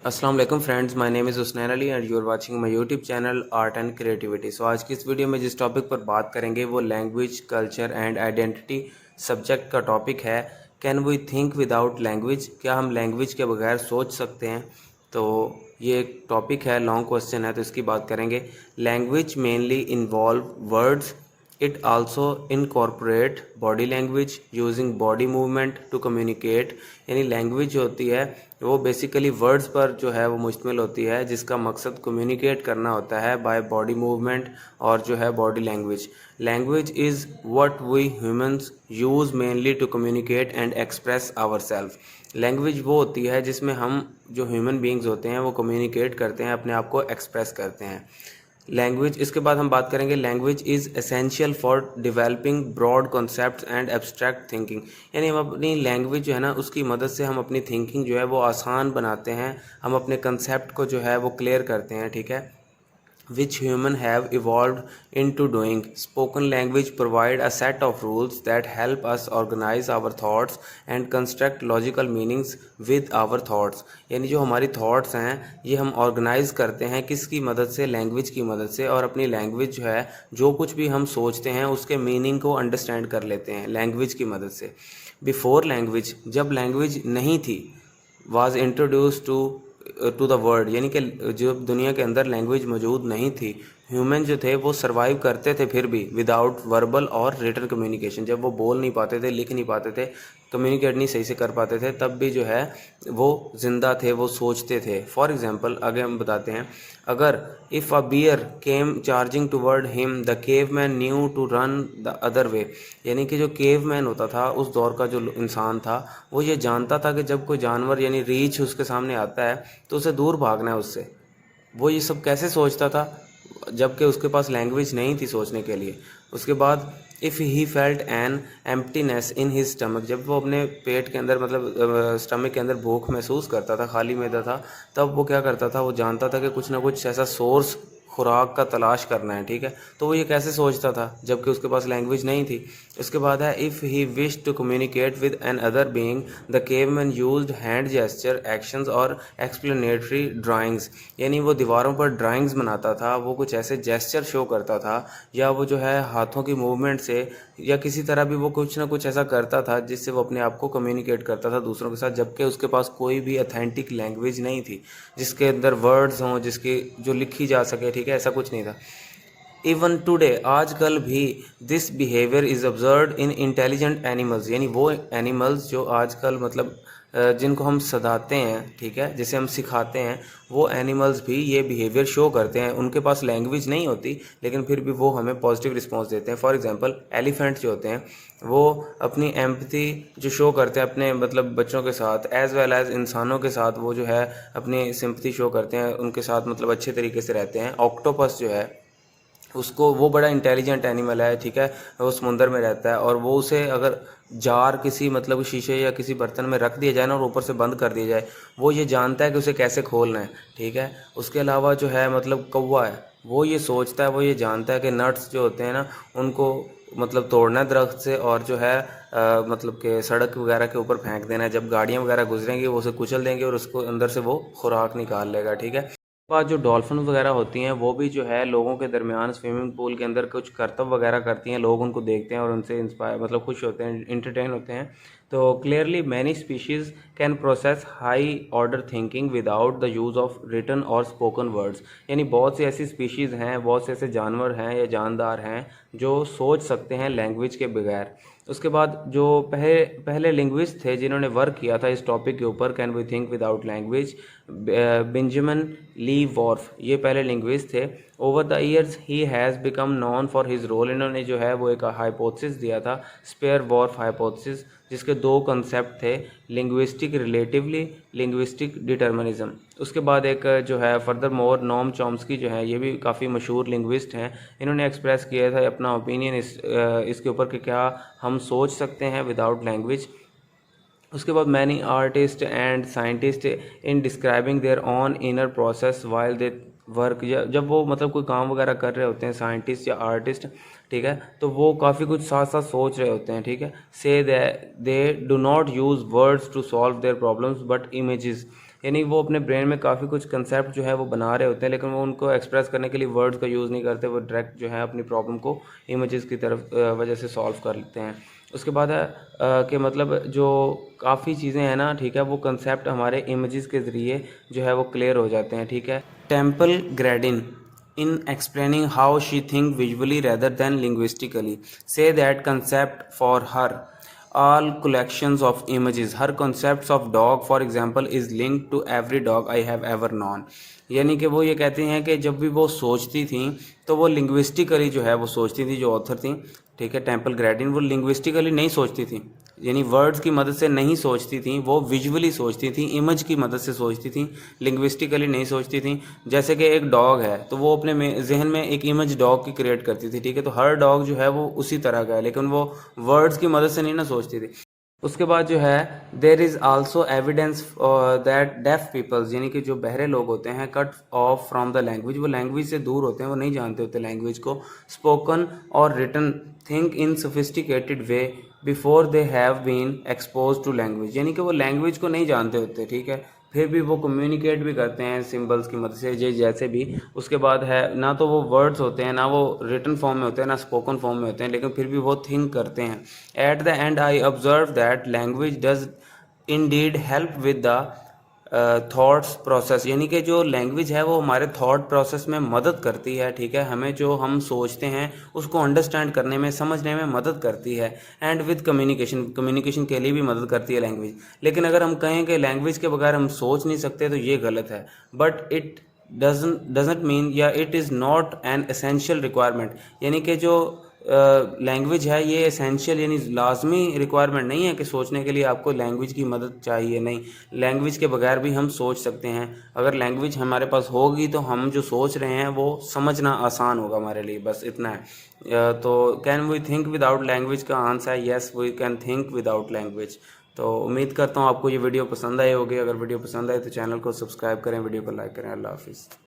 अस्सलाम वालेकुम friends, my name is Husnain Ali and you are watching my YouTube channel art and creativity. So आज की इस वीडियो में जिस टॉपिक पर बात करेंगे वो language, culture and identity subject का टॉपिक है। Can we think without language? क्या हम लैंग्वेज के बगैर सोच सकते हैं? तो ये एक टॉपिक है, लॉन्ग क्वेश्चन है, तो इसकी बात करेंगे। Language mainly involve words. It also incorporate body language using body movement to communicate। यानी लैंग्वेज जो होती है वो बेसिकली वर्ड्स पर जो है वो मुश्तमिल होती है, जिसका मकसद कम्युनिकेट करना होता है बाय बॉडी मूवमेंट और जो है body language. Language is what we humans use mainly to communicate and express our self. Language वो होती है जिसमें हम जो ह्यूमन बींग्स होते हैं वो कम्युनिकेट करते हैं, अपने आप को एक्सप्रेस करते हैं। लैंग्वेज, इसके बाद हम बात करेंगे language is essential for developing broad concepts and abstract thinking. यानी हम अपनी लैंग्वेज जो है ना उसकी मदद से हम अपनी थिंकिंग जो है वो आसान बनाते हैं, हम अपने कंसेप्ट को जो है वो क्लियर करते हैं, ठीक है, which human have evolved into doing। Spoken language provide a set of rules that help us organize our thoughts and construct logical meanings with our thoughts। यानी जो हमारी थॉट्स हैं ये हम ऑर्गेनाइज करते हैं किसकी मदद से? लैंग्वेज की मदद से। और अपनी लैंग्वेज जो है जो कुछ भी हम सोचते हैं उसके मीनिंग को अंडरस्टैंड कर लेते हैं लैंग्वेज की मदद से। बिफोर लैंग्वेज, जब लैंग्वेज नहीं थी, was introduce to the world, यानी कि जो दुनिया के अंदर लैंग्वेज मौजूद नहीं थी, ह्यूमन जो थे वो सरवाइव करते थे फिर भी विदाउट वर्बल और रिटन कम्युनिकेशन। जब वो बोल नहीं पाते थे, लिख नहीं पाते थे, कम्युनिकेट नहीं सही से कर पाते थे, तब भी जो है वो जिंदा थे, वो सोचते थे। फॉर एग्जांपल आगे हम बताते हैं, अगर if a bear came charging toward him the cave man knew to run the other way. यानी कि जो केव मैन होता था उस दौर का जो इंसान था वो ये जानता था कि जब कोई जानवर यानी रीछ उसके सामने आता है तो उसे दूर भागना है उससे। वो ये सब कैसे सोचता था? जबकि उसके पास लैंग्वेज नहीं थी सोचने के लिए। उसके बाद if he felt N emptiness in his stomach, जब वो अपने पेट के अंदर मतलब स्टमक के अंदर भूख महसूस करता था, खाली मैदा था, तब वो क्या करता था? वो जानता था कि कुछ ना कुछ ऐसा सोर्स खुराक का तलाश करना है, ठीक है। तो वो ये कैसे सोचता था जबकि उसके पास लैंग्वेज नहीं थी? उसके बाद है if he wish to communicate with an other being the caveman used hand gesture actions और एक्सप्लेनेटरी ड्राइंग्स। यानी वो दीवारों पर ड्राइंग्स बनाता था, वो कुछ ऐसे जेस्चर शो करता था, या वो जो है हाथों की मूवमेंट से या किसी तरह भी वो कुछ ना कुछ ऐसा करता था जिससे वो अपने आप को कम्युनिकेट करता था दूसरों के साथ, जबकि उसके पास कोई भी अथेंटिक लैंग्वेज नहीं थी जिसके अंदर वर्ड्स हों, जिसकी जो लिखी जा सके, ठीक है, ऐसा कुछ नहीं था। इवन टुडे, आजकल भी, this behaviour is observed in intelligent animals. यानी वो एनिमल्स जो आजकल मतलब जिनको हम सदाते हैं, ठीक है, जिसे हम सिखाते हैं, वो एनिमल्स भी ये बिहेवियर शो करते हैं। उनके पास लैंग्वेज नहीं होती लेकिन फिर भी वो हमें पॉजिटिव रिस्पॉन्स देते हैं। फॉर एग्जांपल एलिफेंट जो होते हैं वो अपनी एम्पैथी जो शो करते हैं अपने मतलब बच्चों के साथ एज वेल एज इंसानों के साथ, वो जो है अपनी सिंपैथी शो करते हैं, उनके साथ मतलब अच्छे तरीके से रहते हैं। ऑक्टोपस जो है उसको, वो बड़ा इंटेलिजेंट एनिमल है, ठीक है, वो समुंदर में रहता है, और वो उसे अगर जार किसी मतलब शीशे या किसी बर्तन में रख दिया जाए ना और ऊपर से बंद कर दिया जाए, वो ये जानता है कि उसे कैसे खोलना है, ठीक है। उसके अलावा जो है मतलब कौवा है, वो ये सोचता है, वो ये जानता है कि नट्स जो होते हैं ना उनको मतलब तोड़ना है दरख्त से, और जो है मतलब कि सड़क वगैरह के ऊपर फेंक देना है। जब गाड़ियाँ वगैरह गुजरेंगी वो उसे कुचल देंगे और उसको अंदर से वो खुराक निकाल लेगा, ठीक है। बाद जो डॉल्फिन वगैरह होती हैं वो भी जो है लोगों के दरमियान स्विमिंग पूल के अंदर कुछ करतब वगैरह करती हैं, लोग उनको देखते हैं और उनसे इंस्पायर मतलब खुश होते हैं, इंटरटेन होते हैं। तो clearly many species can process high order thinking without the use of written और स्पोकन वर्ड्स। यानी बहुत सी ऐसी स्पीशीज़ हैं, बहुत से ऐसे जानवर हैं या जानदार हैं जो सोच सकते हैं लैंग्वेज के बगैर। उसके बाद जो पहले लिंग्विस्ट थे जिन्होंने वर्क किया था इस टॉपिक के ऊपर, can we think without language, Benjamin Lee Whorf, ये पहले लिंग्विस्ट थे। Over the years he has become known for his role. इन्होंने जो है वो एक हाइपोथेसिस दिया था, स्पेयर वॉर्फ हाइपोथेसिस, जिसके दो कंसेप्ट थे, लिंग्विस्टिक रिलेटिवली, लिंग्विस्टिक डिटर्मिनिज्म। उसके बाद एक जो है फर्दर मोर नोम चॉम्स्की जो है ये भी काफ़ी मशहूर लिंग्विस्ट हैं, इन्होंने एक्सप्रेस किया था अपना ओपिनियन इसके ऊपर कि क्या हम सोच सकते हैं विदाउट लैंग्वेज। उसके बाद many artist and scientist in describing their own inner process while they work, जब वो मतलब कोई काम वगैरह कर रहे होते हैं साइंटिस्ट या आर्टिस्ट, ठीक है, तो वो काफ़ी कुछ साथ साथ सोच रहे होते हैं, ठीक है। Say they do not use words to solve their problems but images. यानी वो अपने ब्रेन में काफ़ी कुछ कंसेप्ट जो है वो बना रहे होते हैं, लेकिन वो उनको एक्सप्रेस करने के लिए वर्ड्स का यूज़ नहीं करते, वो डायरेक्ट जो है अपनी प्रॉब्लम को इमेजेस की तरफ वजह से सॉल्व कर लेते हैं। उसके बाद है कि मतलब जो काफ़ी चीज़ें हैं ना, ठीक है, वो कंसेप्ट हमारे इमेजेस के ज़रिए जो है वो क्लियर हो जाते हैं, ठीक है। Temple Grandin in explaining how she think visually rather than linguistically say that concept for her all collections of images, her concepts of dog for example is linked to every dog I have ever known। यानी कि वो ये कहती हैं कि जब भी वो सोचती थी तो वो लिंग्विस्टिकली जो है वो सोचती थी, जो ऑथर थी, ठीक है, टेम्पल ग्रैडिन, वो लिंग्विस्टिकली नहीं सोचती थी, यानी वर्ड्स की मदद से नहीं सोचती थी, वो विजुअली सोचती थी, इमेज की मदद से सोचती थी, लिंग्विस्टिकली नहीं सोचती थी। जैसे कि एक डॉग है तो वो अपने जहन में एक इमेज डॉग की क्रिएट करती थी, ठीक है, तो हर डॉग जो है वो उसी तरह का है, लेकिन वो वर्ड्स की मदद से नहीं ना सोचती थी। उसके बाद जो है there is also evidence that deaf peoples, यानी कि जो बहरे लोग होते हैं, cut off from the language, वो लैंग्वेज से दूर होते हैं, वो नहीं जानते होते लैंग्वेज को, स्पोकन और written think in sophisticated way before they have been expose to language, यानी कि वो लैंग्वेज को नहीं जानते होते, ठीक है, फिर भी वो कम्युनिकेट भी करते हैं सिंबल्स की मदद से जैसे भी। उसके बाद है ना तो वो वर्ड्स होते हैं, ना वो रिटन फॉर्म में होते हैं, ना स्पोकन फॉर्म में होते हैं, लेकिन फिर भी वो थिंक करते हैं। At the and I observe that language does Indeed help with the thoughts process, यानी कि जो लैंग्वेज है वो हमारे थॉट प्रोसेस में मदद करती है, ठीक है, हमें जो हम सोचते हैं उसको अंडरस्टैंड करने में, समझने में मदद करती है। एंड विद कम्युनिकेशन, कम्युनिकेशन के लिए भी मदद करती है लैंग्वेज। लेकिन अगर हम कहें कि लैंग्वेज के बगैर हम सोच नहीं सकते तो ये गलत है। बट इट डजेंट मीन या it is not an essential requirement, यानी कि जो लैंग्वेज है ये एसेंशियल यानी लाजमी रिक्वायरमेंट नहीं है कि सोचने के लिए आपको लैंग्वेज की मदद चाहिए, नहीं, लैंग्वेज के बगैर भी हम सोच सकते हैं। अगर लैंग्वेज हमारे पास होगी तो हम जो सोच रहे हैं वो समझना आसान होगा हमारे लिए, बस इतना है। तो can we think without language का आंसर है yes, we can think without language. तो उम्मीद करता हूँ आपको ये वीडियो पसंद आई होगी। अगर वीडियो पसंद आए तो चैनल को सब्सक्राइब करें, वीडियो को लाइक करें। अल्लाह हाफिज़।